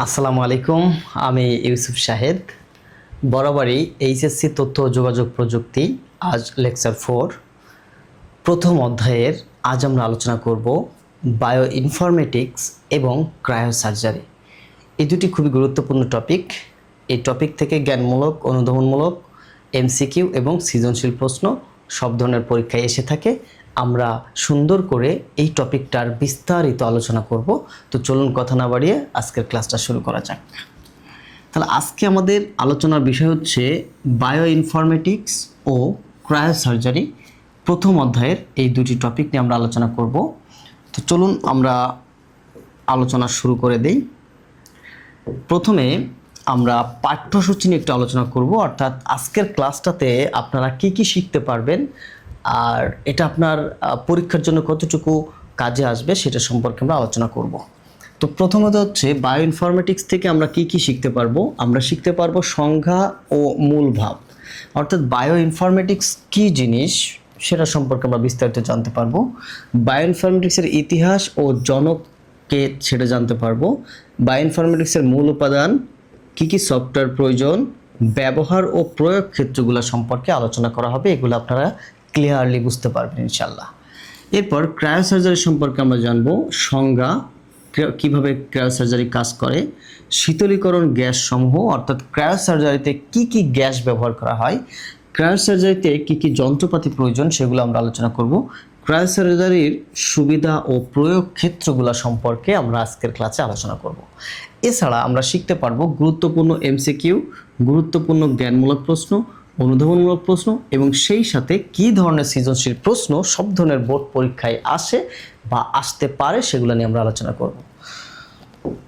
আসসালামু আলাইকুম। আমি ইউসুফ শাহেদ। বরাবরই এইচএসসি তথ্য ও যোগাযোগ প্রযুক্তি আজ লেকচার 4 প্রথম অধ্যায়ের আজ আমরা আলোচনা করব বায়ো ইনফরমেটিক্স এবং ক্রায়োসার্জারি। এই দুটি খুবই গুরুত্বপূর্ণ টপিক। এই টপিক থেকে জ্ঞানমূলক, অনুধাবনমূলক, এমসিকিউ এবং সৃজনশীল প্রশ্ন সব ধরনের পরীক্ষায় এসে থাকে। আমরা সুন্দর করে এই টপিকটার বিস্তারিত আলোচনা করব। তো চলুন কথা না বাড়িয়ে আজকের ক্লাসটা শুরু করা যাক। তাহলে আজকে আমাদের আলোচনার বিষয় হচ্ছে বায়ো ইনফরমেটিক্স ও ক্রায়োসার্জারি। প্রথম অধ্যায়ের এই দুটি টপিক নিয়ে আমরা আলোচনা করব। তো চলুন আমরা আলোচনা শুরু করে দেই। প্রথমে আমরা পাঠ্যসূচি নিয়ে একটু আলোচনা করব, অর্থাৎ আজকের ক্লাসটাতে আপনারা কি কি শিখতে পারবেন আর এটা আপনার পরীক্ষার জন্য কতটুকু কাজে আসবে সেটা সম্পর্কে আমরা আলোচনা করব। তো প্রথমত হচ্ছে বায়ো ইনফরমেটিক্স থেকে আমরা কি কি শিখতে পারবো। আমরা শিখতে পারবো সংজ্ঞা ও মূল ভাব, অর্থাৎ বায়ো ইনফরমেটিক্স কী জিনিস সেটা সম্পর্কে আমরা বিস্তারিত জানতে পারবো। বায়ো ইনফরমেটিক্সের ইতিহাস ও জনককে সেটা জানতে পারবো। বায়ো ইনফরমেটিক্সের মূল উপাদান, কি কি সফটওয়্যার প্রয়োজন, ব্যবহার ও প্রয়োগ ক্ষেত্রগুলো সম্পর্কে আলোচনা করা হবে। এগুলো আপনারা ক্লিয়ারলি বুঝতে পারবেন ইনশাল্লাহ। এরপর ক্রায়োসার্জারি সম্পর্কে আমরা জানবো, সংজ্ঞা, কিভাবে ক্রায়োসার্জারি কাজ করে, শীতলীকরণ গ্যাস সমূহ, অর্থাৎ ক্রায়োসার্জারিতে কি কি গ্যাস ব্যবহার করা হয়, ক্রায়োসার্জারিতে কি কি যন্ত্রপাতি প্রয়োজন সেগুলো আমরা আলোচনা করব। ক্রায়োসার্জারির সুবিধা ও প্রয়োগ ক্ষেত্রগুলো সম্পর্কে আমরা আজকের ক্লাসে আলোচনা করব। এছাড়া আমরা শিখতে পারবো গুরুত্বপূর্ণ এমসিকিউ, গুরুত্বপূর্ণ জ্ঞানমূলক প্রশ্ন, অনুধাবনমূলক প্রশ্ন এবং সেই সাথে কি ধরনের সৃজনশীল প্রশ্ন সব ধরনের বোর্ড পরীক্ষায় আসে বা আসতে পারে সেগুলো নিয়ে আমরা আলোচনা করব।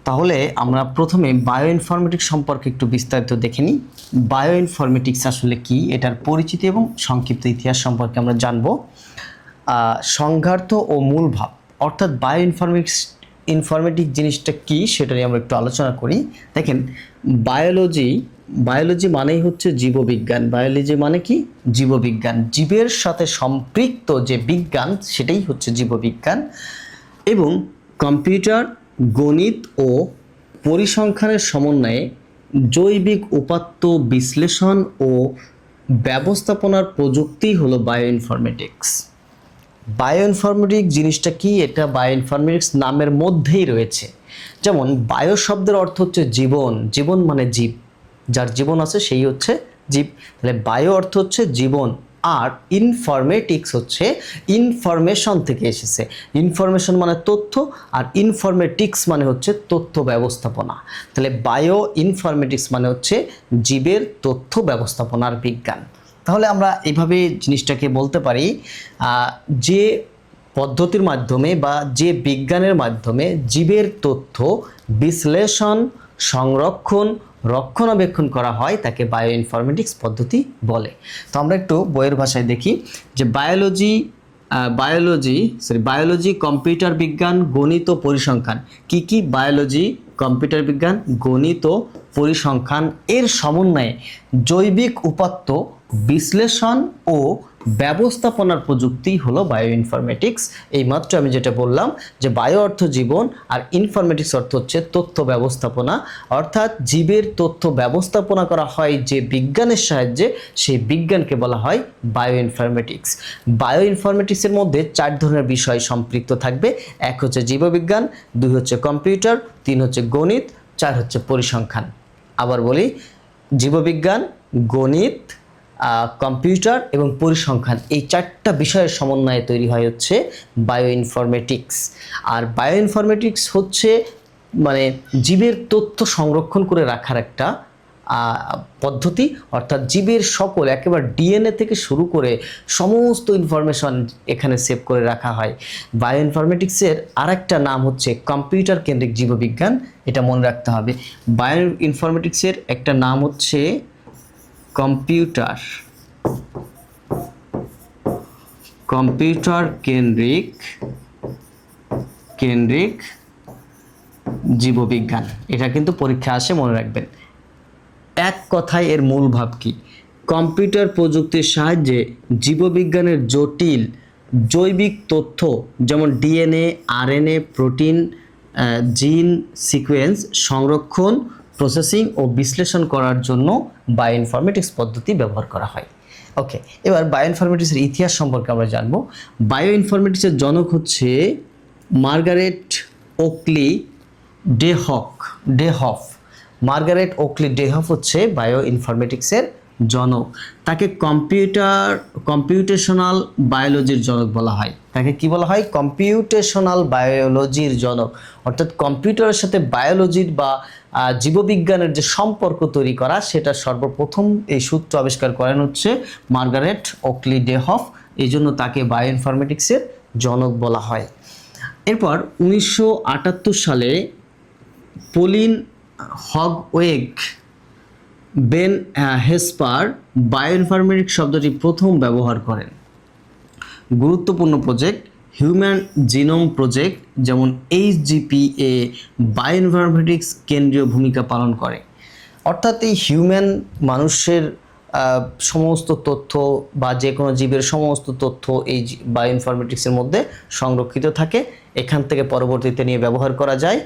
তাহলে আমরা প্রথমে বায়ো ইনফরমেটিক্স সম্পর্কে একটু বিস্তারিত দেখে নিই। বায়ো ইনফরমেটিক্স আসলে কি, এটার পরিচিতি এবং সংক্ষিপ্ত ইতিহাস সম্পর্কে আমরা জানব। সংজ্ঞার্থ ও মূল ভাব, অর্থাৎ বায়ো ইনফরমেটিক জিনিসটা কি সেটা নিয়ে আমরা একটু আলোচনা করি। দেখেন, বায়োলজি মানেই হচ্ছে জীববিজ্ঞান। বায়োলজি মানে কি? জীববিজ্ঞান। জীবের সাথে সম্পৃক্ত যে বিজ্ঞান সেটাই হচ্ছে জীববিজ্ঞান। এবং কম্পিউটার, গণিত ও পরিসংখ্যানের সমন্বয়ে জৈবিক উপাত্ত বিশ্লেষণ ও ব্যবস্থাপনার প্রযুক্তি হলো বায়ো ইনফরমেটিক্স। বায়ো ইনফরমেটিক্স জিনিসটা কি, এটা বায়ো ইনফরমেটিক্স নামের মধ্যেই রয়েছে। যেমন বায়ো শব্দের অর্থ হচ্ছে জীবন, জীবন মানে জীব, যার জীবন আছে সেই হচ্ছে জীব। তাহলে বায়ো অর্থ হচ্ছে জীবন, আর ইনফরমেটিক্স হচ্ছে ইনফরমেশন থেকে এসেছে। ইনফরমেশন মানে তথ্য, আর ইনফরমেটিক্স মানে হচ্ছে তথ্য ব্যবস্থাপনা। তাহলে বায়ো ইনফরমেটিক্স মানে হচ্ছে জীবের তথ্য ব্যবস্থাপনার বিজ্ঞান। তাহলে আমরা এইভাবে জিনিসটাকে বলতে পারি, যে পদ্ধতির মাধ্যমে বা যে বিজ্ঞানের মাধ্যমে জীবের তথ্য বিশ্লেষণ, সংরক্ষণ, রক্ষণাবেক্ষণ করা হয় তাকে বায়ো ইনফরমেটিক্স পদ্ধতি বলে। তো আমরা একটু বইয়ের ভাষায় দেখি যে বায়োলজি, কম্পিউটার বিজ্ঞান, গণিত ও পরিসংখ্যান। কি কি? বায়োলজি, কম্পিউটার বিজ্ঞান, গণিত ও পরিসংখ্যান এর সমন্বয়ে জৈবিক উপাত্ত বিশ্লেষণ ও ব্যবস্থাপনার প্রযুক্তি হলো বায়ো ইনফরমেটিক্স। এইমাত্র আমি যেটা বললাম যে বায়ো অর্থ জীবন আর ইনফরমেটিক্স অর্থ হচ্ছে তথ্য ব্যবস্থাপনা, অর্থাৎ জীবের তথ্য ব্যবস্থাপনা করা হয় যে বিজ্ঞানের সাহায্যে, সেই বিজ্ঞানকে বলা হয় বায়ো ইনফরমেটিক্স। বায়ো ইনফরমেটিক্সের মধ্যে 4 ধরনের বিষয় সম্পৃক্ত থাকবে। 1 হচ্ছে জীববিজ্ঞান, 2 হচ্ছে কম্পিউটার, 3 হচ্ছে গণিত, 4 হচ্ছে পরিসংখ্যান। আবার বলি, জীববিজ্ঞান, গণিত, কম্পিউটার এবং পরিসংখ্যান, এই 4টা বিষয়ের সমন্বয়ে তৈরি হয় হচ্ছে বায়ো ইনফরমেটিক্স। আর বায়ো ইনফরমেটিক্স হচ্ছে মানে জীবের তথ্য সংরক্ষণ করে রাখার একটা পদ্ধতি, অর্থাৎ জীবের সকল একেবারে ডিএনএ থেকে শুরু করে সমস্ত ইনফরমেশন এখানে সেভ করে রাখা হয়। বায়ো ইনফরমেটিক্সের আরেকটা নাম হচ্ছে কম্পিউটার কেন্দ্রিক জীববিজ্ঞান, এটা মনে রাখতে হবে। বায়ো ইনফরমেটিক্সের একটা নাম হচ্ছে কম্পিউটার কেন্দ্রিক জীববিজ্ঞান। এটা কিন্তু পরীক্ষা আসে, মনে রাখবেন। এক কথায় এর মূল ভাব কি? কম্পিউটার প্রযুক্তির সাহায্যে জীববিজ্ঞানের জটিল জৈবিক তথ্য যেমন ডিএনএ, আরএনএ, প্রোটিন, জিন সিকোয়েন্স সংরক্ষণ, প্রসেসিং ও বিশ্লেষণ করার জন্য বায়োইনফরমেটিক্স পদ্ধতি ব্যবহার করা হয়। ওকে, এবার বায়োইনফরমেটিক্সের ইতিহাস সম্পর্কে আমরা জানব। বায়োইনফরমেটিক্সের জনক হচ্ছে মার্গারেট ওকলি ডেহফ। মার্গারেট ওকলি ডেহফ হচ্ছে বায়োইনফরমেটিক্সের জনক। তাকে কম্পিউটেশনাল বায়োলজির জনক বলা হয়। তাকে কি বলা হয়? কম্পিউটেশনাল বায়োলজির জনক। অর্থাৎ কম্পিউটারের সাথে বায়োলজির বা জীববিজ্ঞানের যে সম্পর্ক তৈরি করা, সেটা সর্বপ্রথম এই সূত্র আবিষ্কার করেন হচ্ছে মার্গারেট ওকলি ডেহফ। এই জন্য তাকে বায়োইনফরমেটিক্সের জনক বলা হয়। এরপর 1978 সালে পলিন হগওয়েগ বেন হেসপার বায়োইনফরমেটিক্স শব্দটি প্রথম ব্যবহার করেন। গুরুত্বপূর্ণ প্রজেক্ট হিউম্যান জিনোম প্রজেক্ট, যেমন HGPA বায়োইনফরমেটিক্স কেন্দ্রীয় ভূমিকা পালন করে। অর্থাৎ এই হিউম্যান মানুষের সমস্ত তথ্য বা যে কোনো জীবের সমস্ত তথ্য এই বায়োইনফরমেটিক্সের মধ্যে সংরক্ষিত থাকে। এখান থেকে পরবর্তীতে নিয়ে ব্যবহার করা যায়,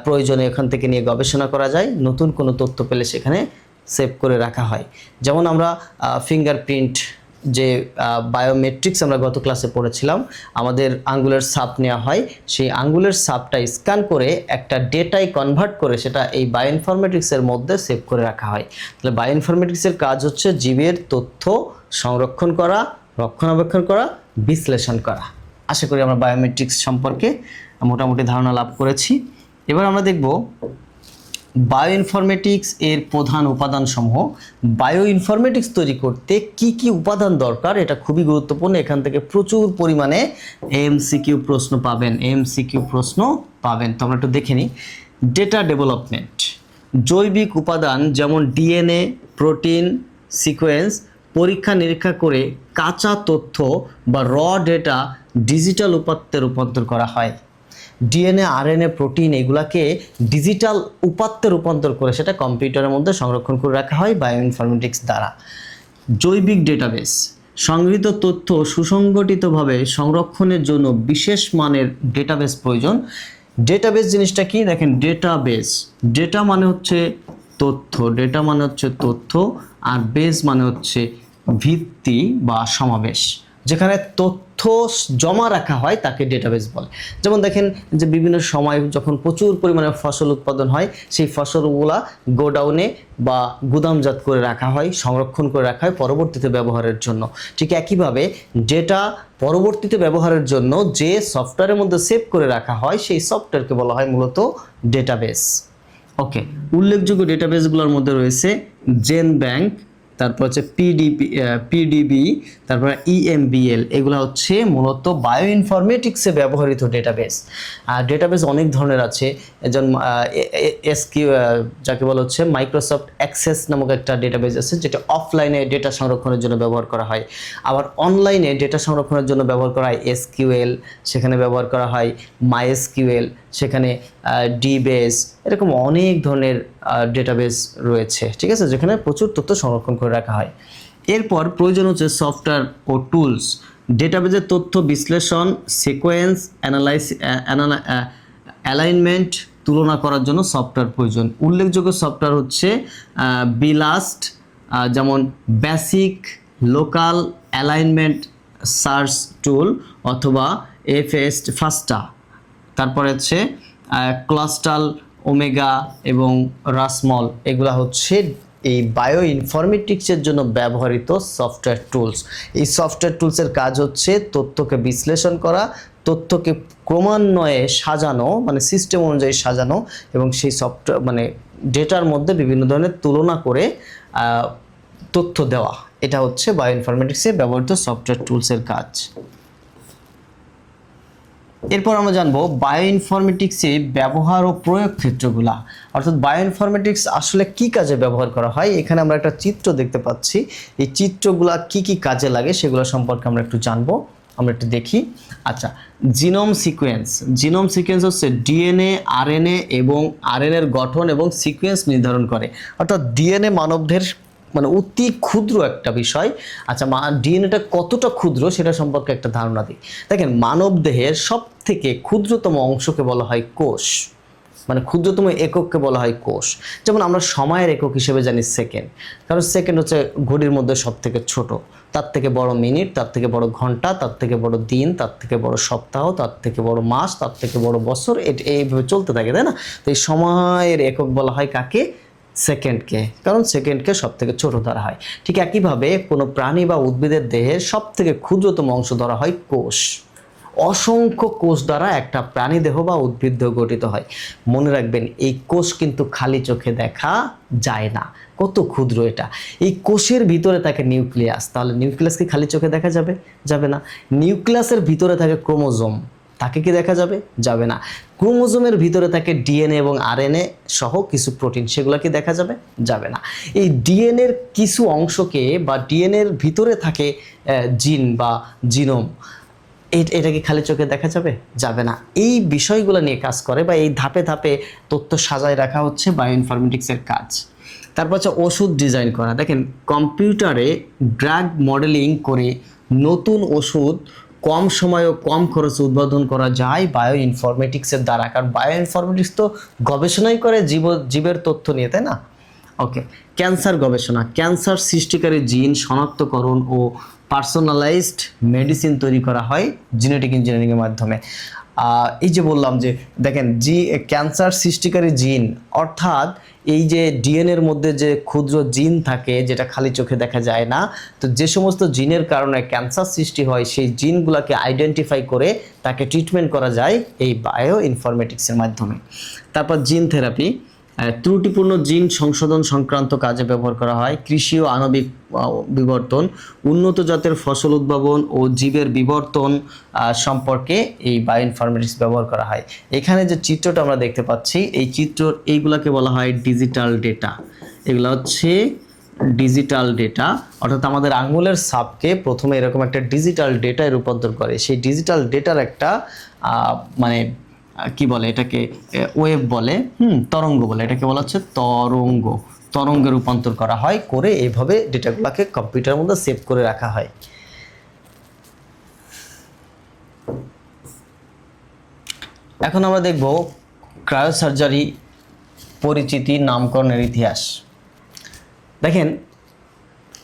প্রয়োজনে এখান থেকে নিয়ে গবেষণা করা যায়, নতুন কোনো তথ্য পেলে সেখানে সেভ করে রাখা হয়। যেমন আমরা ফিঙ্গারপ্রিন্ট যে বায়োমেট্রিক্স আমরা গত ক্লাসে পড়েছিলাম, আমাদের আঙ্গুলের ছাপ নেওয়া হয়, সেই আঙ্গুলের ছাপটা স্ক্যান করে একটা ডেটায় কনভার্ট করে সেটা এই বায়োইনফরমেটিক্সের মধ্যে সেভ করে রাখা হয়। তাহলে বায়োইনফরমেটিক্সের কাজ হচ্ছে জীবের তথ্য সংরক্ষণ করা, রক্ষণাবেক্ষণ করা, বিশ্লেষণ করা। আশা করি আমরা বায়োমেট্রিক্স সম্পর্কে মোটামুটি ধারণা লাভ করেছি। এবার আমরা দেখব বায়োইনফরমেটিক্স এর প্রধান উপাদানসমূহ। বায়োইনফরমেটিক্স তৈরি করতে কি কি উপাদান দরকার, এটা খুবই গুরুত্বপূর্ণ। এখান থেকে প্রচুর পরিমাণে এমসিকিউ প্রশ্ন পাবেন। তো আমরা একটু দেখে নিই। ডেটা ডেভেলপমেন্ট, জৈবিক উপাদান যেমন ডিএনএ, প্রোটিন, সিকোয়েন্স পরীক্ষা নিরীক্ষা করে কাঁচা তথ্য বা র ডেটা ডিজিটাল উপাত্তে রূপান্তর করা হয়। ডিএনএ, আরএনএ, প্রোটিন এগুলাকে ডিজিটাল উপাত্তে রূপান্তর করে সেটা কম্পিউটারের মধ্যে সংরক্ষণ করে রাখা হয় বায়োইনফরমেটিক্স দ্বারা। জৈবিক ডেটাবেস, সংগৃহীত তথ্য সুসংগঠিতভাবে সংরক্ষণের জন্য বিশেষ মানের ডেটাবেস প্রয়োজন। ডেটাবেস জিনিসটা কি? দেখেন, ডেটা মানে হচ্ছে তথ্য, আর বেস মানে হচ্ছে ভিত্তি বা সমাবেশ। যেখানে তথ্য জমা রাখা হয় তাকে ডেটাবেস বলে। যেমন দেখেন যে বিভিন্ন সময় যখন প্রচুর পরিমাণে ফসল উৎপাদন হয়, সেই ফসলগুলা গোডাউনে বা গুদামজাত করে রাখা হয়, সংরক্ষণ করে রাখা হয় পরবর্তীতে ব্যবহারের জন্য। ঠিক একইভাবে ডেটা পরবর্তীতে ব্যবহারের জন্য যে সফটওয়্যারের মধ্যে সেভ করে রাখা হয়, সেই সফটওয়্যারকে বলা হয় মূলত ডেটাবেস। ওকে, উল্লেখযোগ্য ডেটাবেসগুলোর মধ্যে রয়েছে জেন ব্যাংক, তারপর হচ্ছে পিডিবি, তারপর EMBL। এগুলো হচ্ছে মূলত বায়োইনফরমেটিক্সে ব্যবহৃত ডেটাবেস। আর ডেটাবেস অনেক ধরনের আছে। যেমন যাকে বলা হচ্ছে মাইক্রোসফট অ্যাক্সেস নামক একটা ডেটাবেস আছে, যেটা অফলাইনে ডেটা সংরক্ষণের জন্য ব্যবহার করা হয়। আবার অনলাইনে ডেটা সংরক্ষণের জন্য ব্যবহার করা হয় SQL, সেখানে ব্যবহার করা হয় MySQL, সেখানে ডিবেস, এরকম অনেক ধরনের ডেটাবেস রয়েছে, ঠিক আছে, যেখানে প্রচুর তথ্য সংরক্ষণ করে রাখা হয়। এরপর প্রয়োজন হচ্ছে সফটওয়্যার ও টুলস। ডেটাবেসের তথ্য বিশ্লেষণ, সিকোয়েন্স অ্যালাইনমেন্ট তুলনা করার জন্য সফটওয়্যার প্রয়োজন। উল্লেখযোগ্য সফটওয়্যার হচ্ছে বিলাস্ট, যেমন বেসিক লোকাল অ্যালাইনমেন্ট সার্চ টুল, অথবা ফাস্টা। তারপরে হচ্ছে ক্লাস্টাল, ওমেগা এবং রাসমল। এগুলা হচ্ছে এই বায়োইনফরমেটিক্সের জন্য ব্যবহৃত সফটওয়্যার টুলস। এই সফটওয়্যার টুলসের কাজ হচ্ছে তথ্যকে বিশ্লেষণ করা, তথ্যকে ক্রমান্বয়ে সাজানো, মানে সিস্টেম অনুযায়ী সাজানো, এবং সেই সফটওয়্যার মানে ডেটার মধ্যে বিভিন্ন ধরনের তুলনা করে তথ্য দেওয়া। এটা হচ্ছে বায়োইনফরমেটিক্সে ব্যবহৃত সফটওয়্যার টুলসের কাজ। এরপর আমরা জানবো বায়োইনফরমেটিক্সে ব্যবহার ও প্রয়োগ ক্ষেত্রগুলা, অর্থাৎ বায়োইনফরমেটিক্স আসলে কি কাজে ব্যবহার করা হয়। এখানে আমরা একটা চিত্র দেখতে পাচ্ছি, এই চিত্রগুলা কি কি কাজে লাগে সেগুলো সম্পর্কে আমরা একটু জানবো। আমরা একটু দেখি। আচ্ছা, জিনোম সিকোয়েন্স হচ্ছে ডিএনএ, আরএনএ এবং আরএনএর গঠন এবং সিকোয়েন্স নির্ধারণ করে। অর্থাৎ ডিএনএ মানবদেহের মানে অতি ক্ষুদ্র একটা বিষয়। আচ্ছা, ডিএনএটা কতটা ক্ষুদ্র সেটা সম্পর্কে একটা ধারণা দিই। দেখেন, মানব দেহের সব থেকে ক্ষুদ্রতম অংশকে বলা হয় কোষ। মানে ক্ষুদ্রতম একককে বলা হয় কোষ। যেমন আমরা সময়ের একক হিসেবে জানি সেকেন্ড, কারণ সেকেন্ড হচ্ছে ঘড়ির মধ্যে সব থেকে ছোট, তার থেকে বড় মিনিট, তার থেকে বড় ঘন্টা, তার থেকে বড় দিন, তার থেকে বড় সপ্তাহ, তার থেকে বড় মাস, তার থেকে বড় বছর, এইভাবে চলতে থাকে, তাই না? তো এই সময়ের একক বলা হয় কাকে? সেকেন্ডকে, কারণ সেকেন্ডকে সব থেকে ছোট ধরা হয়। ঠিক একইভাবে কোনো প্রাণী বা উদ্ভিদের দেহের সব থেকে ক্ষুদ্রতম অংশ ধরা হয় কোষ। অসংখ্য কোষ দ্বারা একটা প্রাণী দেহ বা উদ্ভিদ দেহ গঠিত হয়। মনে রাখবেন, এই কোষ কিন্তু খালি চোখে দেখা যায় না, কত ক্ষুদ্র এটা। এই কোষের ভিতরে থাকে নিউক্লিয়াস, তাহলে নিউক্লিয়াস কি খালি চোখে দেখা যাবে? যাবে না। নিউক্লিয়াসের ভিতরে থাকে ক্রোমোজোম, তাকে কি দেখা যাবে? যাবে না। ক্রোমোজোমের ভিতরে থাকে ডিএনএ এবং আরএনএ সহ কিছু প্রোটিন, সেগুলো কি দেখা যাবে? যাবে না। এই ডিএনএর কিছু অংশকে বা ডিএনএর ভিতরে থাকে জিন বা জিনোম, এটাকে খালি চোখে দেখা যাবে? যাবে না। এই বিষয়গুলো নিয়ে কাজ করে বা এই ধাপে ধাপে তথ্য সাজায় রাখা হচ্ছে বায়োইনফরমেটিক্সের কাজ। তারপর হচ্ছে ওষুধ ডিজাইন করা। দেখেন, কম্পিউটারে ড্রাগ মডেলিং করে নতুন ওষুধ কম সময়ে ও কম খরচে উদ্ভাবন করা যায় বায়ো ইনফরমেটিক্সের দ্বারা, কারণ বায়ো ইনফরমেটিক্স তো গবেষণাই করে জীবের তথ্য নিয়ে, তাই না? ওকে, ক্যান্সার গবেষণা। ক্যান্সার সৃষ্টিকারী জিন শনাক্তকরণ ও পার্সোনালাইজড মেডিসিন তৈরি করা হয় জেনেটিক ইঞ্জিনিয়ারিংয়ের মাধ্যমে। এই যে বললাম যে দেখেন, ক্যান্সার সৃষ্টিকারী জিন, অর্থাৎ এই যে ডিএনএর মধ্যে যে ক্ষুদ্র জিন থাকে যেটা খালি চোখে দেখা যায় না, তো যে সমস্ত জিনের কারণে ক্যান্সার সৃষ্টি হয় সেই জিনগুলোকে আইডেন্টিফাই করে তাকে ট্রিটমেন্ট করা যায় এই বায়ো ইনফরমেটিক্সের মাধ্যমে। তারপর জিন থেরাপি, ত্রুটিপূর্ণ জিন সংশোধন সংক্রান্ত কাজে ব্যবহার করা হয়। কৃষি ও আণবিক বিবর্তন, উন্নত জাতের ফসল উদ্ভাবন ও জীবের বিবর্তন সম্পর্কে এই বায়োইনফরমেটিক্স ব্যবহার করা হয়। এখানে যে চিত্রটা আমরা দেখতে পাচ্ছি, এই এইগুলাকে বলা হয় ডিজিটাল ডেটা। এগুলো হচ্ছে ডিজিটাল ডেটা, অর্থাৎ আমাদের আঙুলের ছাপকে প্রথমে এরকম একটা ডিজিটাল ডেটায় রূপান্তর করে। সেই ডিজিটাল ডেটার একটা মানে কি বলে এটাকে, ওয়েভ বলে, তরঙ্গ বলে, এটাকে বলা হচ্ছে তরঙ্গে রূপান্তর করা হয়, করে এইভাবে ডেটাগুলোকে কম্পিউটারের মধ্যে সেভ করে রাখা হয়। এখন আমরা দেখব ক্রায়োসার্জারি পরিচিতি, নামকরণের ইতিহাস। দেখেন,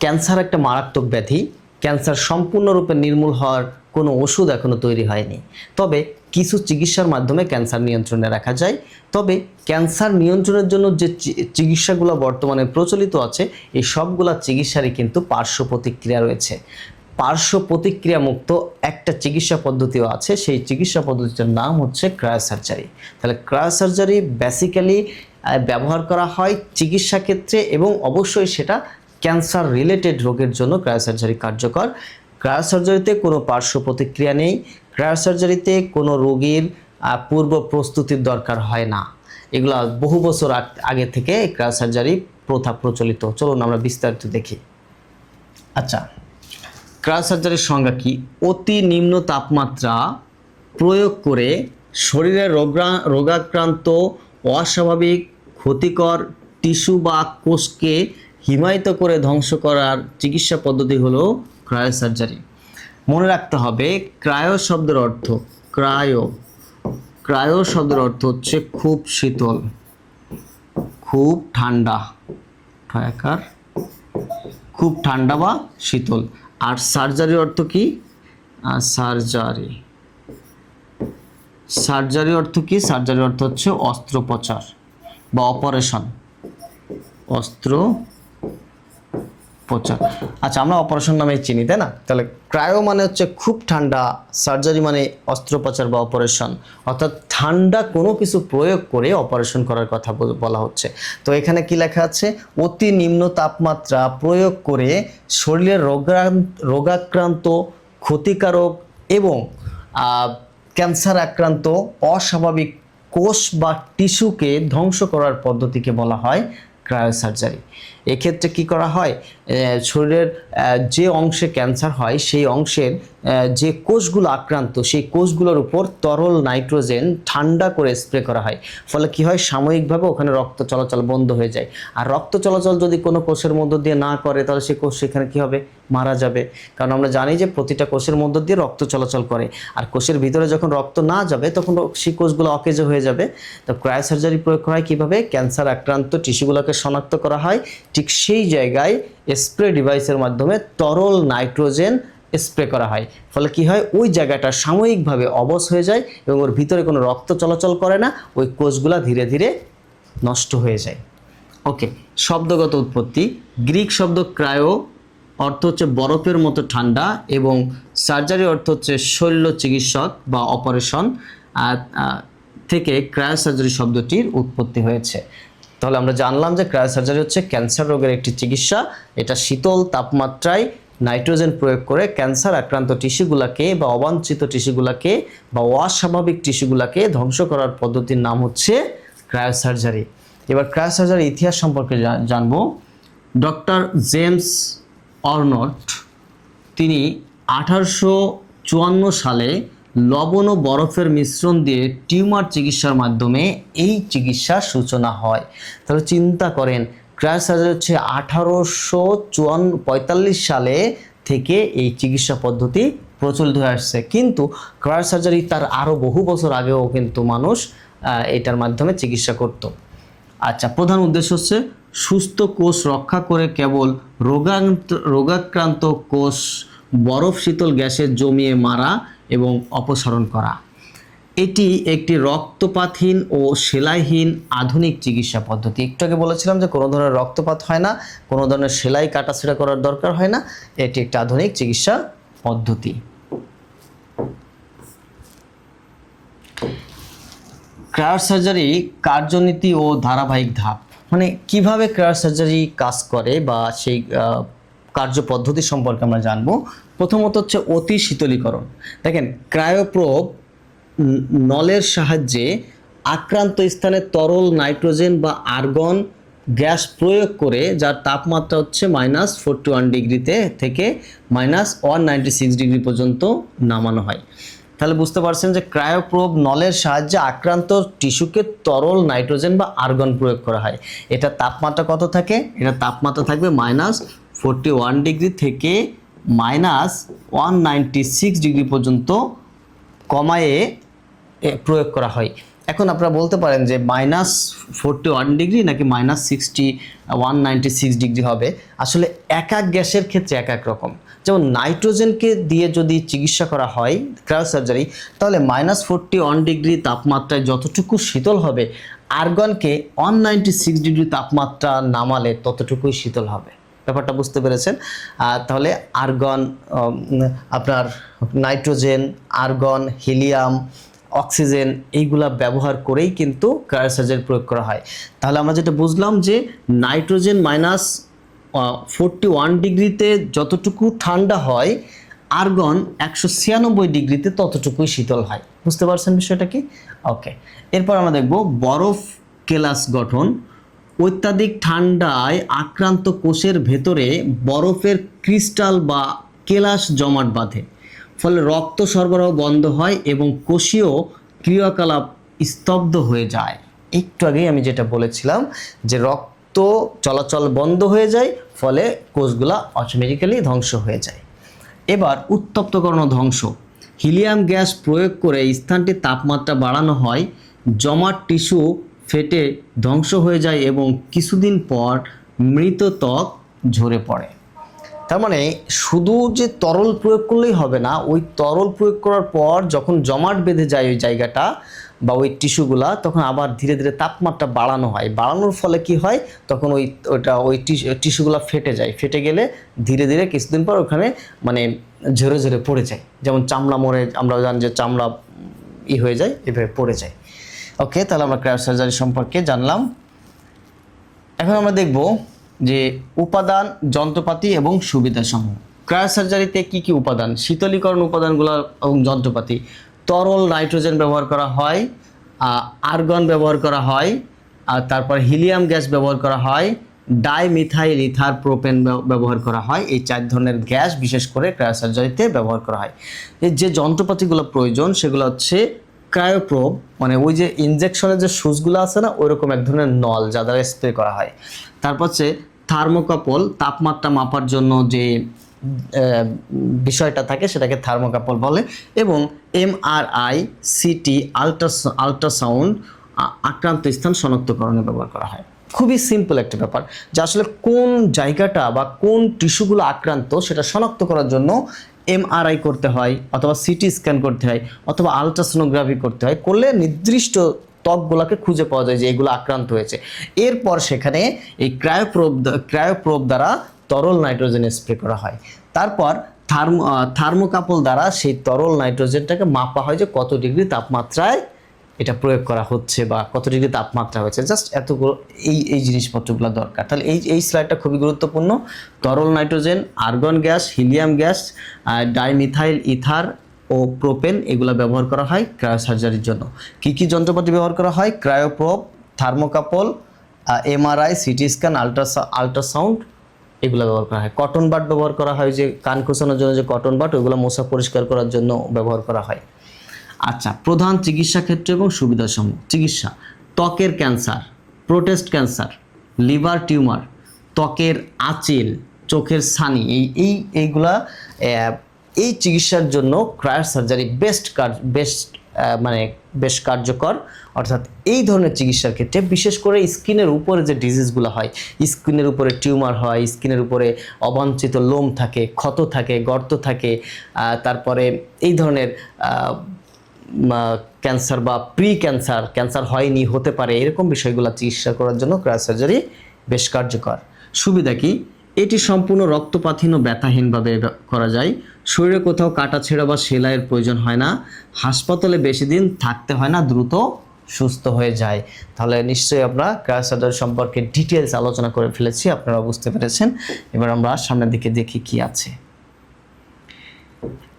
ক্যান্সার একটা মারাত্মক ব্যাধি। ক্যান্সার সম্পূর্ণরূপে নির্মূল হওয়ার কোনো ওষুধ এখনো তৈরি হয়নি, তবে কিছু চিকিৎসার মাধ্যমে ক্যান্সার নিয়ন্ত্রণে রাখা যায়। তবে ক্যান্সার নিয়ন্ত্রণের জন্য যে চিকিৎসাগুলো বর্তমানে প্রচলিত আছে, এই সবগুলা চিকিৎসারই কিন্তু পার্শ্ব প্রতিক্রিয়া রয়েছে। পার্শ্ব প্রতিক্রিয়া মুক্ত একটা চিকিৎসা পদ্ধতিও আছে, সেই চিকিৎসা পদ্ধতিটার নাম হচ্ছে ক্রায়োসার্জারি। তাহলে ক্রায়োসার্জারি বেসিক্যালি ব্যবহার করা হয় চিকিৎসা ক্ষেত্রে, এবং অবশ্যই সেটা ক্যান্সার রিলেটেড রোগের জন্য ক্রায়োসার্জারি কার্যকর। ক্রায়োসার্জারিতে কোনো পার্শ্ব প্রতিক্রিয়া নেই। ক্রায়োসার্জারিতে কোনো রোগীর পূর্ব প্রস্তুতির দরকার হয় না। এগুলা বহু বছর আগে থেকে ক্রায়োসার্জারি প্রথা প্রচলিত। চলুন আমরা বিস্তারিত দেখি। আচ্ছা, ক্রায়োসার্জারির সংজ্ঞা কি? অতি নিম্ন তাপমাত্রা প্রয়োগ করে শরীরের রোগাক্রান্ত, অস্বাভাবিক, ক্ষতিকর টিস্যু বা কোষকে হিমায়িত করে ধ্বংস করার চিকিৎসা পদ্ধতি হলো ক্রায়োসার্জারি। মনে রাখতে হবে, ক্রায়ো শব্দের অর্থ, ক্রায়ো শব্দের অর্থ হচ্ছে খুব শীতল, খুব ঠান্ডা, খুব ঠান্ডা বা শীতল। আর সার্জারির অর্থ কি? সার্জারি অর্থ কি? সার্জারির অর্থ হচ্ছে অস্ত্রোপচার বা অপারেশন, অস্ত্রোপচার। আচ্ছা, আমরা অপারেশন নামে চিনি, তাই না? তাহলে ক্রায়ো মানে হচ্ছে খুব ঠান্ডা, সার্জারি মানে অস্ত্রোপচার বা অপারেশন, অর্থাৎ ঠান্ডা কোনো কিছু প্রয়োগ করে অপারেশন করার কথা বলা হচ্ছে। তো এখানে কি লেখা আছে? অতি নিম্ন তাপমাত্রা প্রয়োগ করে শরীরের রোগাক্রান্ত, ক্ষতিকারক এবং ক্যান্সার আক্রান্ত অস্বাভাবিক কোষ বা টিস্যুকে ধ্বংস করার পদ্ধতিকে বলা হয় ক্রায়োসার্জারি। এক্ষেত্রে কি করা হয়? শরীরের যে অংশে ক্যান্সার হয় সেই অংশের যে কোষগুলো আক্রান্ত সেই কোষগুলোর উপর তরল নাইট্রোজেন ঠান্ডা করে স্প্রে করা হয়। ফলে কি হয়, সাময়িকভাবে ওখানে রক্ত চলাচল বন্ধ হয়ে যায়। আর রক্ত চলাচল যদি কোনো কোষের মধ্য দিয়ে না করে তাহলে সেই কোষ সেখানে কি হবে, মারা যাবে। কারণ আমরা জানি যে প্রতিটা কোষের মধ্য দিয়ে রক্ত চলাচল করে, আর কোষের ভিতরে যখন রক্ত না যাবে তখন সেই কোষগুলো অকেজো হয়ে যাবে। তো ক্রায়োসার্জারি প্রয়োগ করা হয় কীভাবে, ক্যান্সার আক্রান্ত টিস্যুগুলোকে শনাক্ত করা হয়, ঠিক সেই জায়গায় স্প্রে ডিভাইসের মাধ্যমে তরল নাইট্রোজেন স্প্রে করা হয়। ফলে কি হয়, ওই জায়গাটা সাময়িকভাবে অবশ হয়ে যায় এবং ওর ভিতরে কোনো রক্ত চলাচল করে না, ওই কোষগুলা ধীরে ধীরে নষ্ট হয়ে যায়। ওকে, শব্দগত উৎপত্তি। গ্রিক শব্দ ক্রায়ো অর্থ হচ্ছে বরফের মতো ঠান্ডা এবং সার্জারি অর্থ হচ্ছে শল্য চিকিৎসক বা অপারেশন থেকে ক্রায়োসার্জারি শব্দটির উৎপত্তি হয়েছে। তাহলে আমরা জানলাম যে ক্রায়োসার্জারি হচ্ছে ক্যান্সার রোগের একটি চিকিৎসা। এটা শীতল তাপমাত্রায় নাইট্রোজেন প্রয়োগ করে ক্যান্সার আক্রান্ত টিস্যুগুলোকে বা অবাঞ্ছিত টিস্যুগুলোকে বা অস্বাভাবিক টিস্যুগুলোকে ধ্বংস করার পদ্ধতির নাম হচ্ছে ক্রায়োসার্জারি। এবার ক্রায়োসার্জারির ইতিহাস সম্পর্কে জানবো। ডক্টর জেমস অর্নট তিনি 1854 সালে লবণ ও বরফের মিশ্রণ দিয়ে টিউমার চিকিৎসার মাধ্যমে এই চিকিৎসার সূচনা হয়। তাহলে চিন্তা করেন, ক্রায়োসার্জারি হচ্ছে 1845 সালে থেকে এই চিকিৎসা পদ্ধতি প্রচলিত হয়ে আসছে। কিন্তু ক্রায়োসার্জারি তার আরও বহু বছর আগেও কিন্তু মানুষ এটার মাধ্যমে চিকিৎসা করত। আচ্ছা, প্রধান উদ্দেশ্য হচ্ছে সুস্থ কোষ রক্ষা করে কেবল রোগাক্রান্ত কোষ বরফ শীতল গ্যাসে জমিয়ে মারা এবং অপসারণ করা। এটি একটি রক্তপাতহীন ও সেলাইহীন আধুনিক চিকিৎসা পদ্ধতি। একটু আগে বলেছিলাম যে কোনো ধরনের রক্তপাত হয় না, কোনো ধরনের সেলাই কাটাছেঁড়া করার দরকার হয় না, এটি একটি আধুনিক চিকিৎসা পদ্ধতি। ক্রায়োসার্জারি কার্যনীতি ও ধারাবাহিক ধাপ, মানে কিভাবে ক্রায়োসার্জারি কাজ করে বা সেই কার্যপদ্ধতি সম্পর্কে আমরা জানবো। প্রথমত হচ্ছে অতি শীতলীকরণ। দেখেন, ক্রায়োপ্রোব নলের সাহায্যে আক্রান্ত স্থানে তরল নাইট্রোজেন বা আর্গন গ্যাস প্রয়োগ করে, যার তাপমাত্রা হচ্ছে -41 ডিগ্রিতে থেকে -196 ডিগ্রি পর্যন্ত নামানো হয়। তাহলে বুঝতে পারছেন যে ক্রায়োপ্রোব নলের সাহায্যে আক্রান্ত টিস্যুকে তরল নাইট্রোজেন বা আর্গন প্রয়োগ করা হয়। এটা তাপমাত্রা কত থাকে, এটা তাপমাত্রা থাকবে -41 ডিগ্রি থেকে -196 ডিগ্রি পর্যন্ত কমায়ে প্রয়োগ করা হয়। এখন আপনারা বলতে পারেন যে -41 ডিগ্রি নাকি -196 ডিগ্রি হবে। আসলে এক এক গ্যাসের ক্ষেত্রে এক এক রকম। যেমন নাইট্রোজেনকে দিয়ে যদি চিকিৎসা করা হয় ক্রায়োসার্জারি, তাহলে -41 ডিগ্রি তাপমাত্রায় যতটুকু শীতল হবে, আর্গনকে 196 ডিগ্রি তাপমাত্রা নামালে ততটুকুই শীতল হবে। ব্যাপারটা বুঝতে পেরেছেন? তাহলে আর্গন, আপনার নাইট্রোজেন, আর্গন, হিলিয়াম, অক্সিজেন, এইগুলা ব্যবহার করেই কিন্তু ক্রায়োসার্জারি প্রয়োগ করা হয়। তাহলে আমরা যেটা বুঝলাম যে নাইট্রোজেন -41 ডিগ্রিতে যতটুকু ঠান্ডা হয়, আর্গন 196 ডিগ্রিতে ততটুকুই শীতল হয়। বুঝতে পারছেন বিষয়টা কি? ওকে, এরপর আমরা দেখব বরফ কেলাস গঠন। অত্যাধিক ঠান্ডায় আক্রান্ত কোষের ভেতরে বরফের ক্রিস্টাল বা কেলাস জমাট বাঁধে, ফলে রক্ত সরবরাহ বন্ধ হয় এবং কোষীয় ক্রিয়াকলাপ স্তব্ধ হয়ে যায়। একটু আগেই আমি যেটা বলেছিলাম যে রক্ত চলাচল বন্ধ হয়ে যায়, ফলে কোষগুলা অটোমেটিক্যালি ধ্বংস হয়ে যায়। এবার উত্তপ্তকরণ ও ধ্বংস। হিলিয়াম গ্যাস প্রয়োগ করে স্থানটির তাপমাত্রা বাড়ানো হয়, জমাট টিস্যু ফেটে ধ্বংস হয়ে যায় এবং কিছুদিন পর মৃত ত্বক ঝরে পড়ে। তার মানে শুধু যে তরল প্রয়োগ করলেই হবে না, ওই তরল প্রয়োগ করার পর যখন জমাট বেঁধে যায় ওই জায়গাটা বা ওই টিস্যুগুলা, তখন আবার ধীরে ধীরে তাপমাত্রা বাড়ানো হয়। বাড়ানোর ফলে কি হয়, তখন ওই টিস্যুগুলা ফেটে যায়। ফেটে গেলে ধীরে ধীরে কিছুদিন পর ওখানে মানে ঝরে ঝরে পড়ে যায়। যেমন চামড়া মরে, আমরা জানি যে চামড়া হয়ে যায়, এভাবে পড়ে যায়। ওকে, তাহলে আমরা ক্রায়োসার্জারি সম্পর্কে জানলাম। এখন আমরা দেখব যে উপাদান, যন্ত্রপাতি এবং সুবিধাসমূহ। ক্রায়োসার্জারিতে কি কি উপাদান, শীতলীকরণ উপাদানগুলো এবং যন্ত্রপাতি। তরল নাইট্রোজেন ব্যবহার করা হয়, আর্গন ব্যবহার করা হয়, আর তারপর হিলিয়াম গ্যাস ব্যবহার করা হয়, ডাইমিথাইল ইথার প্রোপেন ব্যবহার করা হয়। এই 4 ধরনের গ্যাস বিশেষ করে ক্রায়োসার্জারিতে ব্যবহার করা হয়। এর যে যন্ত্রপাতিগুলো প্রয়োজন সেগুলো হচ্ছে ক্রায়োপ্রোব, মানে ওই যে ইনজেকশনের যে সুচগুলো আছে না, ওইরকম এক ধরনের নল যা দ্বারা স্প্রে করা হয়। তারপর হচ্ছে থার্মোকাপল, তাপমাত্রা মাপার জন্য যে বিষয়টা থাকে সেটাকে থার্মোকাপল বলে। এবং এমআরআই, সিটি, আল্ট্রাসাউন্ড আক্রান্ত স্থান শনাক্তকরণে ব্যবহার করা হয়। খুবই সিম্পল একটা ব্যাপার, যে আসলে কোন জায়গাটা বা কোন টিস্যুগুলো আক্রান্ত সেটা শনাক্ত করার জন্য এমআরআই করতে হয়, অথবা সিটি স্ক্যান করতে হয়, অথবা আলট্রাসোনোগ্রাফি করতে হয়। করলে নির্দিষ্ট ত্বকগুলোকে খুঁজে পাওয়া যায় যে এগুলো আক্রান্ত হয়েছে। এরপর সেখানে এই ক্রায়োপ্রোব দ্বারা তরল নাইট্রোজেন স্প্রে করা হয়। তারপর থার্মোকাপল দ্বারা সেই তরল নাইট্রোজেনটাকে মাপা হয় যে কত ডিগ্রি তাপমাত্রায় এটা প্রয়োগ করা হচ্ছে বা কত ডিগ্রি তাপমাত্রা হয়েছে। জাস্ট এতগুলো এই জিনিসপত্রগুলো দরকার। তাহলে এই স্লাইডটা খুবই গুরুত্বপূর্ণ। তরল nitrogen, argon gas, helium gas, dimethyl ether ও প্রোপেন এগুলো ব্যবহার করা হয় ক্রায়োসার্জারির জন্য। কি কি যন্ত্রপাতি ব্যবহার করা হয়? Cryoprobe, thermocouple, MRI, CT scan, ultrasound এগুলো ব্যবহার করা হয়। কটন বাড ব্যবহার করা হয়, যে কান খোঁচানোর জন্য যে কটন বাড, ওগুলো মশা পরিষ্কার করার জন্য ব্যবহার করা হয়। আচ্ছা, প্রধান চিকিৎসা ক্ষেত্র এবং সুবিধাসমূহ। চিকিৎসা: ত্বকের cancer, prostate cancer, liver tumour, ত্বকের আঁচিল, চোখের ছানি, এইগুলা এই চিকিৎসার জন্য ক্রায়োসার্জারি বেশ কার্যকর। অর্থাৎ এই ধরনের চিকিৎসার ক্ষেত্রে বিশেষ করে স্কিনের উপরে যে ডিজিজগুলো হয়, স্কিনের উপরে টিউমার হয়, স্কিনের উপরে অবাঞ্ছিত লোম থাকে, ক্ষত থাকে, গর্ত থাকে, তারপরে এই ধরনের ক্যান্সার বা ক্যান্সার হয়নি, হতে পারে, এরকম বিষয়গুলো চিকিৎসা করার জন্য ক্রায়োসার্জারি বেশ কার্যকর। সুবিধা কি? এটি সম্পূর্ণ রক্তপাতহীন ও ব্যথাহীনভাবে করা যায়। শরীরে কোথাও কাটা ছেঁড়া বা সেলাইয়ের প্রয়োজন হয় না। হাসপাতালে বেশি দিন থাকতে হয় না, দ্রুত সুস্থ হয়ে যায়। তাহলে নিশ্চয়ই আমরা ক্রায়োসার্জারি সম্পর্কে ডিটেলস আলোচনা করে ফেলেছি, আপনারা বুঝতে পেরেছেন। এবার আমরা সামনের দিকে দেখি কি আছে।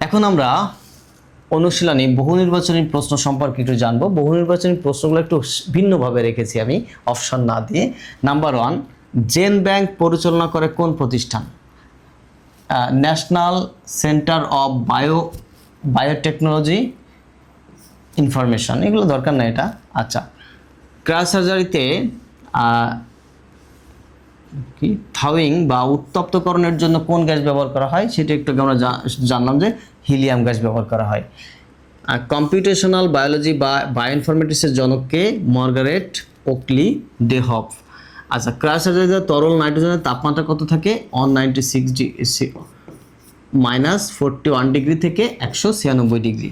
এখন আমরা অনুশীলনী বহু নির্বাচনী প্রশ্ন সম্পর্কে একটু জানবো। বহু নির্বাচনী প্রশ্নগুলো একটু ভিন্নভাবে রেখেছি আমি, অপশন না দিয়ে। নাম্বার 1, জেন ব্যাংক পরিচালনা করে কোন প্রতিষ্ঠান? National centre of biotechnology information, এগুলো দরকার না এটা। আচ্ছা, ক্রায়োসার্জারিতে থাউইং বা উত্তপ্তকরণের জন্য কোন গ্যাস ব্যবহার করা হয় সেটা একটু আমরা জানলাম যে হিলিয়াম গ্যাস ব্যবহার করা হয়। কম্পিউটেশনাল বায়োলজি বা বায়োইনফরমেটিক্সের জনককে? Margaret Oakley Dayhoff. আচ্ছা, ক্রায়োসার্জারিতে তরল নাইট্রোজেনের তাপমাত্রা কত থাকে? 196 ডিগ্রি থেকে 196 ডিগ্রি।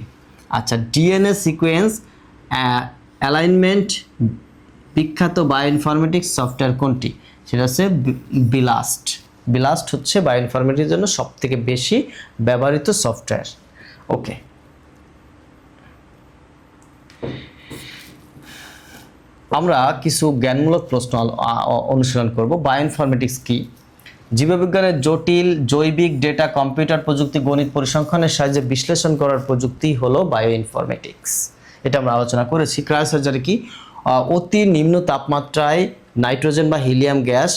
আচ্ছা, ডিএনএ সিকোয়েন্স অ্যালাইনমেন্ট বিখ্যাত বায়োইনফরমেটিক্স সফটওয়্যার কোনটি? সেটা হচ্ছে বিলাস্ট হচ্ছে বায়োইনফরমেটিক্সের জন্য সবথেকে বেশি ব্যবহৃত সফটওয়্যার। ওকে, আমরা কিছু জ্ঞানমূলক প্রশ্ন অনুশীলন করব। বায়োইনফরমেটিক্স কি? জীববিজ্ঞানের জটিল জৈবিক ডেটা কম্পিউটার প্রযুক্তি, গণিত পরিসংখ্যানের সাহায্যে বিশ্লেষণ করার প্রযুক্তি হলো বায়োইনফরমেটিক্স। এটা আমরা আলোচনা করেছি। ক্রায়োসার্জারি কি? অতি নিম্ন তাপমাত্রায় নাইট্রোজেন বা হিলিয়াম গ্যাস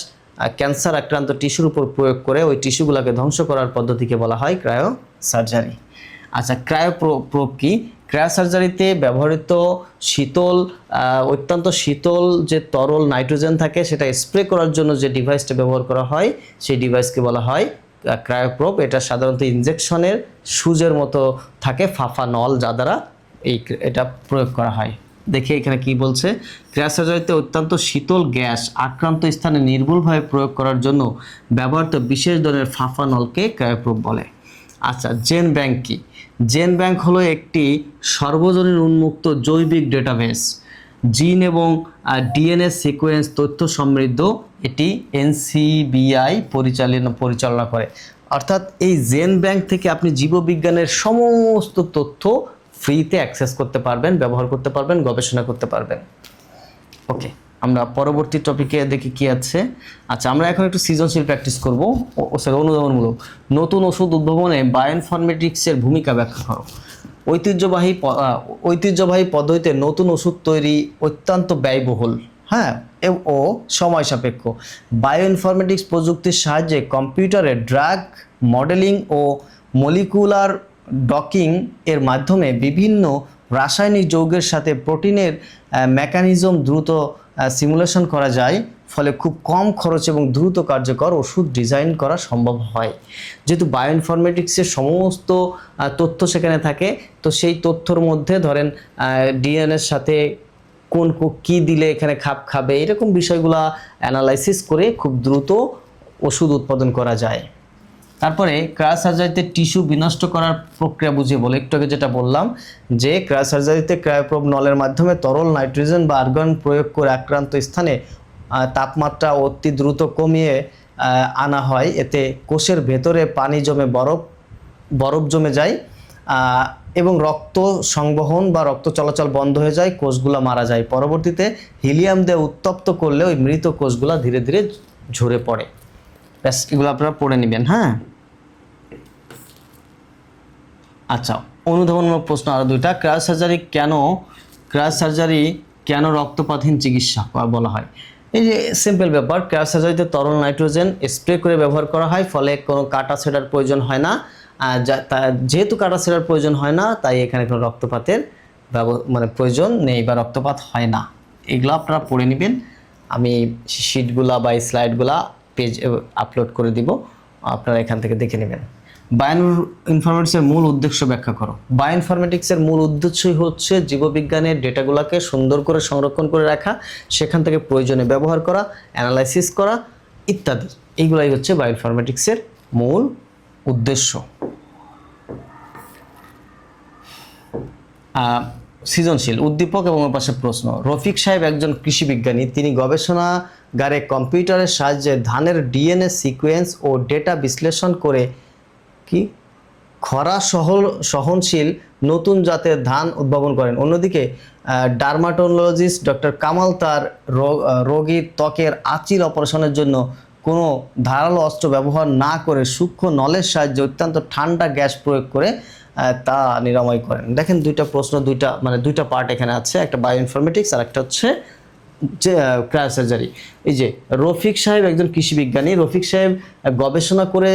ক্যান্সার আক্রান্ত টিস্যুর উপর প্রয়োগ করে ওই টিস্যুগুলোকে ধ্বংস করার পদ্ধতিকে বলা হয় ক্রায়োসার্জারি। আচ্ছা, ক্রায়োপ্রোব কি? ক্রায়োসার্জারিতে ব্যবহৃত অত্যন্ত শীতল যে তরল নাইট্রোজেন থাকে সেটা স্প্রে করার জন্য যে ডিভাইসটা ব্যবহার করা হয় সেই ডিভাইসকে বলা হয় ক্রায়োপ্রোব। এটা সাধারণত ইনজেকশনের সুজের মতো থাকে, ফাঁপা নল, যা দ্বারা এটা প্রয়োগ করা হয়। দেখি এখানে কি বলছে। ক্রায়োসার্জারিতে অত্যন্ত শীতল গ্যাস আক্রান্ত স্থানে নির্ভুলভাবে প্রয়োগ করার জন্য ব্যবহৃত বিশেষ ধরনের ফাঁপা নলকে ক্রায়োপ্রোব বলে। আচ্ছা, জেন ব্যাংক কি? জেন ব্যাংক হলো একটি সর্বজনীন উন্মুক্ত জৈবিক ডেটাবেস, জিন এবং ডিএনএ সিকোয়েন্স তথ্য সমৃদ্ধ। এটি এনসিবিআই পরিচালনা করে। অর্থাৎ এই জেন ব্যাংক থেকে আপনি জীববিজ্ঞানের সমস্ত তথ্য ফ্রিতে অ্যাক্সেস করতে পারবেন, ব্যবহার করতে পারবেন, গবেষণা করতে পারবেন। ওকে, আমরা পরবর্তী টপিকে দেখি কি আছে। আচ্ছা, আমরা এখন একটু সৃজনশীল প্র্যাকটিস করবো, অনুধাবনমূলক। নতুন ওষুধ উদ্ভাবনে বায়োইনফরমেটিক্সের ভূমিকা ব্যাখ্যা করো। ঐতিহ্যবাহী পদ্ধতিতে নতুন ওষুধ তৈরি অত্যন্ত ব্যয়বহুল। হ্যাঁ, ও সময় সাপেক্ষ। বায়ো ইনফরমেটিক্স প্রযুক্তির সাহায্যে কম্পিউটারে ড্রাগ মডেলিং ও মলিকুলার ডকিং এর মাধ্যমে বিভিন্ন রাসায়নিক যৌগের সাথে প্রোটিনের মেকানিজম দ্রুত সিমুলেশন করা যায়, ফলে খুব কম খরচ এবং দ্রুত কার্যকর ওষুধ ডিজাইন করা সম্ভব হয়। যেহেতু বায়ো ইনফরমেটিক্সের সমস্ত তথ্য সেখানে থাকে, তো সেই তথ্যর মধ্যে ধরেন ডিএনএর সাথে কোন কী দিলে এখানে খাপ খাবে, এরকম বিষয়গুলো অ্যানালাইসিস করে খুব দ্রুত ওষুধ উৎপাদন করা যায়। তারপরে ক্রায়োসার্জারিতে টিস্যু বিনষ্ট করার প্রক্রিয়া বুঝিয়ে বলে, একটু আগে যেটা বললাম যে ক্রায়োসার্জারিতে ক্রায়োপ্রোব নলের মাধ্যমে তরল নাইট্রোজেন বা আর্গন প্রয়োগ করে আক্রান্ত স্থানে তাপমাত্রা অতি দ্রুত কমিয়ে আনা হয়। এতে কোষের ভেতরে পানি জমে বরফ জমে যায় এবং রক্ত সংবহন বা রক্ত চলাচল বন্ধ হয়ে যায়, কোষগুলো মারা যায়। পরবর্তীতে হিলিয়াম দিয়ে উত্তপ্ত করলে ওই মৃত কোষগুলো ধীরে ধীরে ঝরে পড়ে। ব্যাস, এগুলো আপনারা পড়ে নেবেন। হ্যাঁ, আচ্ছা, অনুধাবনমূলক প্রশ্ন আরও দুইটা। ক্রায়োসার্জারি কেন রক্তপাতহীন চিকিৎসা বলা হয়? এই যে সিম্পল ব্যাপার, ক্রায়োসার্জারিতে তরল নাইট্রোজেন স্প্রে করে ব্যবহার করা হয়, ফলে কোনো কাটা ছেঁড়ার প্রয়োজন হয় না। যেহেতু কাটা ছেঁড়ার প্রয়োজন হয় না, তাই এখানে কোনো রক্তপাতের প্রয়োজন নেই বা রক্তপাত হয় না। এগুলো আপনারা পড়ে নেবেন। আমি শিটগুলা বা স্লাইডগুলা পেজ আপলোড করে দিব, আপনারা এখান থেকে দেখে নেবেন। বায়ো ইনফরমেটিক্সের মূল উদ্দেশ্য ব্যাখ্যা করো। বায়ো ইনফরমেটিক্সের মূল উদ্দেশ্যই হচ্ছে জীববিজ্ঞানের ডেটাগুলোকে সুন্দর করে সংরক্ষণ করে রাখা, সেখান থেকে প্রয়োজনে ব্যবহার করা, অ্যানালাইসিস করা ইত্যাদি। এইগুলাই হচ্ছে বায়ো ইনফরমেটিক্সের মূল উদ্দেশ্য। সৃজনশীল উদ্দীপক এবং ওর পাশে প্রশ্ন। রফিক সাহেব একজন কৃষি বিজ্ঞানী। তিনি গবেষণাগারে কম্পিউটারের সাহায্যে ধানের ডিএনএ সিকোয়েন্স ও ডেটা বিশ্লেষণ করে খরা সহনশীল নতুন জাতের ধান উদ্ভাবন করেন। অন্যদিকে ডার্মাটোলজিস্ট ডক্টর কামাল তার রোগীর ত্বকের আঁচিল অপারেশনের জন্য কোনো ধারালো অস্ত্র ব্যবহার না করে সূক্ষ্ম নলের সাহায্যে অত্যন্ত ঠান্ডা গ্যাস প্রয়োগ করে তা নিরাময় করেন। দেখেন দুইটা প্রশ্ন, দুইটা পার্ট এখানে আছে, একটা বায়ো ইনফরমেটিক্স আর একটা হচ্ছে যে ক্রায়োসার্জারি। এই যে রফিক সাহেব একজন কৃষি বিজ্ঞানী। রফিক সাহেব গবেষণা করে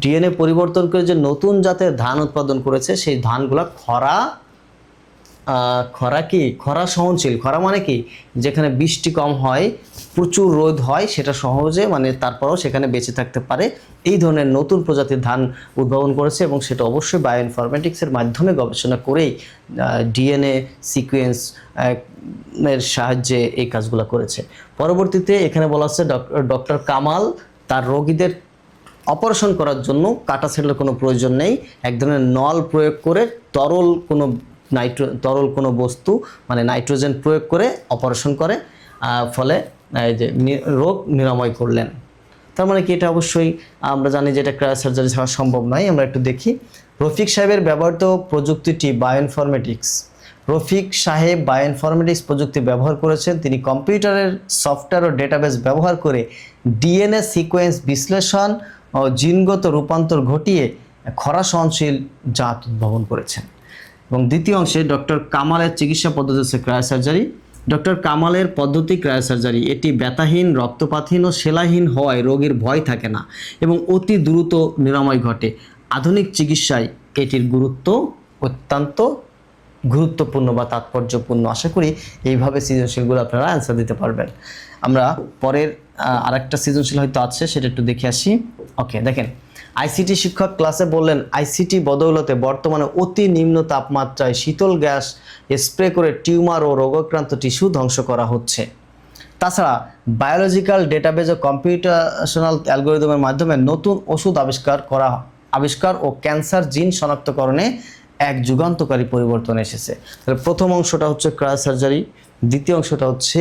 ডিএনএ পরিবর্তন করে যে নতুন জাতের ধান উৎপাদন করেছে, সেই ধানগুলো খরা সহনশীল। খরা মানে কি, যেখানে বৃষ্টি কম হয়, প্রচুর রোদ হয়, সেটা সহজে তারপরেও সেখানে বেঁচে থাকতে পারে, এই ধরনের নতুন প্রজাতির ধান উদ্ভাবন করেছে এবং সেটা অবশ্যই বায়ো ইনফরমেটিক্সের মাধ্যমে গবেষণা করেই ডিএনএ সিকোয়েন্স এর সাহায্যে এই কাজগুলো করেছে। পরবর্তীতে এখানে বলা হচ্ছে ডক্টর কামাল তার রোগীদের অপারেশন করার জন্য কাটা ছেঁড়ার কোনো প্রয়োজন নেই, এক ধরনের নল প্রয়োগ করে তরল কোনো বস্তু নাইট্রোজেন প্রয়োগ করে অপারেশন করে, ফলে এই যে রোগ নিরাময় করলেন। তার মানে কি, এটা অবশ্যই আমরা জানি যে এটা ক্রায়োসার্জারি ছাড়া সম্ভব নয়। আমরা একটু দেখি রফিক সাহেবের ব্যবহৃত প্রযুক্তিটি বায়ো ইনফরমেটিক্স। রফিক সাহেব বায়ো ইনফরমেটিক্স প্রযুক্তি ব্যবহার করেছেন। তিনি কম্পিউটারের সফটওয়্যার ও ডেটাবেস ব্যবহার করে ডিএনএ সিকোয়েন্স বিশ্লেষণ ও জিনগত রূপান্তর ঘটিয়ে খরা সহনশীল জাত উদ্ভাবন করেছেন। এবং দ্বিতীয় অংশে ডক্টর কামালের চিকিৎসা পদ্ধতি হচ্ছে ক্রায়োসার্জারি। ডক্টর কামালের পদ্ধতি ক্রায়োসার্জারি। এটি ব্যথাহীন, রক্তপাতহীন ও সেলাইহীন হওয়ায় রোগীর ভয় থাকে না এবং অতি দ্রুত নিরাময় ঘটে। আধুনিক চিকিৎসায় এটির গুরুত্ব অত্যন্ত গুরুত্বপূর্ণ বা তাৎপর্যপূর্ণ। আশা করি এইভাবে সৃজনশীলগুলো আপনারা অ্যান্সার দিতে পারবেন। আমরা পরের আরেকটা সৃজনশীল হয়তো আছে, সেটা একটু দেখে আসি। ওকে, দেখেন আইসিটি শিক্ষক ক্লাসে বললেন, আইসিটি বদৌলতে বর্তমানে অতি নিম্ন তাপমাত্রায় শীতল গ্যাস স্প্রে করে টিউমার ও রোগাক্রান্ত টিস্যু ধ্বংস করা হচ্ছে। তাছাড়া বায়োলজিক্যাল ডেটাবেজ ও কম্পিউটেশনাল অ্যালগোরিদমের মাধ্যমে নতুন ওষুধ আবিষ্কার ও ক্যান্সার জিন শনাক্তকরণে এক যুগান্তকারী পরিবর্তন এসেছে। তাহলে প্রথম অংশটা হচ্ছে ক্রায়োসার্জারি, দ্বিতীয় অংশটা হচ্ছে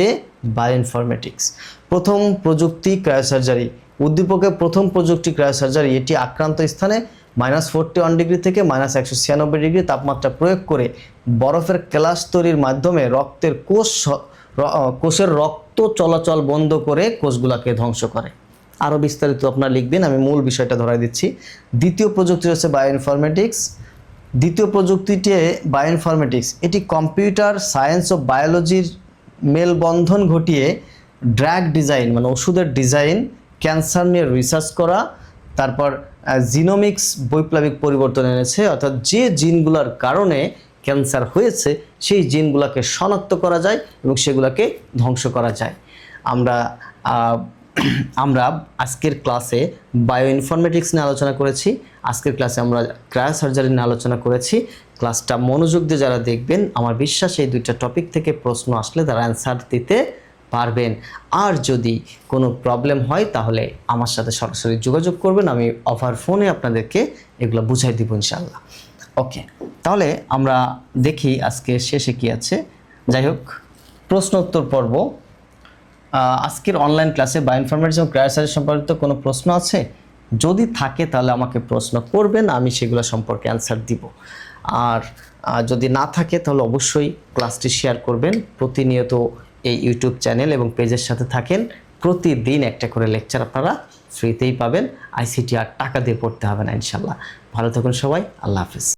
বায়ো ইনফরমেটিক্স। প্রথম প্রযুক্তি ক্রায়োসার্জারি। উদ্দীপকের প্রথম প্রযুক্তি ক্রায়োসার্জারি। এটি আক্রান্ত স্থানে -41 ডিগ্রি থেকে -196 ডিগ্রি তাপমাত্রা প্রয়োগ করে বরফের কেলাস তৈরির মাধ্যমে কোষের রক্ত চলাচল বন্ধ করে কোষগুলোকে ধ্বংস করে। আরও বিস্তারিত আপনারা লিখবেন, আমি মূল বিষয়টা ধরাই দিচ্ছি। দ্বিতীয় প্রযুক্তি হচ্ছে বায়ো ইনফরমেটিক্স। দ্বিতীয় প্রযুক্তিটি বায়ো ইনফরমেটিক্স। এটি কম্পিউটার সায়েন্স ও বায়োলজির মেলবন্ধন ঘটিয়ে ড্রাগ ডিজাইন মানে ওষুধের ডিজাইন, ক্যান্সার নিয়ে রিসার্চ করা, তারপর জিনোমিক্স বৈপ্লবিক পরিবর্তন এনেছে, অর্থাৎ যে জিনগুলোর কারণে ক্যান্সার হয়েছে সেই জিনগুলোকে শনাক্ত করা যায় এবং সেগুলোকে ধ্বংস করা যায়। আমরা আজকের ক্লাসে বায়ো ইনফরমেটিক্স নিয়ে আলোচনা করেছি। আজকের ক্লাসে আমরা ক্রায়োসার্জারি নিয়ে আলোচনা করেছি। ক্লাসটা মনোযোগ দিয়ে যারা দেখবেন, আমার বিশ্বাস এই দুইটা টপিক থেকে প্রশ্ন আসলে তারা অ্যান্সার দিতে পারবেন। আর যদি কোনো প্রবলেম হয় তাহলে আমার সাথে সরাসরি যোগাযোগ করবেন, আমি ওভার ফোনে আপনাদেরকে এগুলো বুঝাই দিব ইনশাআল্লাহ। ওকে, তাহলে আমরা দেখি আজকে শেষে কি আছে। যাই হোক, প্রশ্ন উত্তর পর্ব। আজকের অনলাইন ক্লাসে বায়ো ইনফরমেটিক্স এবং ক্রায়োসার্জারি সম্পর্কিত কোনো প্রশ্ন আছে? যদি থাকে তাহলে আমাকে প্রশ্ন করবেন, আমি সেগুলো সম্পর্কে অ্যান্সার দিব। আর যদি না থাকে তাহলে অবশ্যই ক্লাসটি শেয়ার করবেন। প্রতিনিয়ত এই ইউটিউব চ্যানেল এবং পেজের সাথে থাকেন। প্রতিদিন একটা করে লেকচার আপনারা ফ্রিতেই পাবেন। আইসিটি আর টাকা দিয়ে পড়তে হবে না ইনশাল্লাহ। ভালো থাকুন সবাই, আল্লাহ হাফিজ।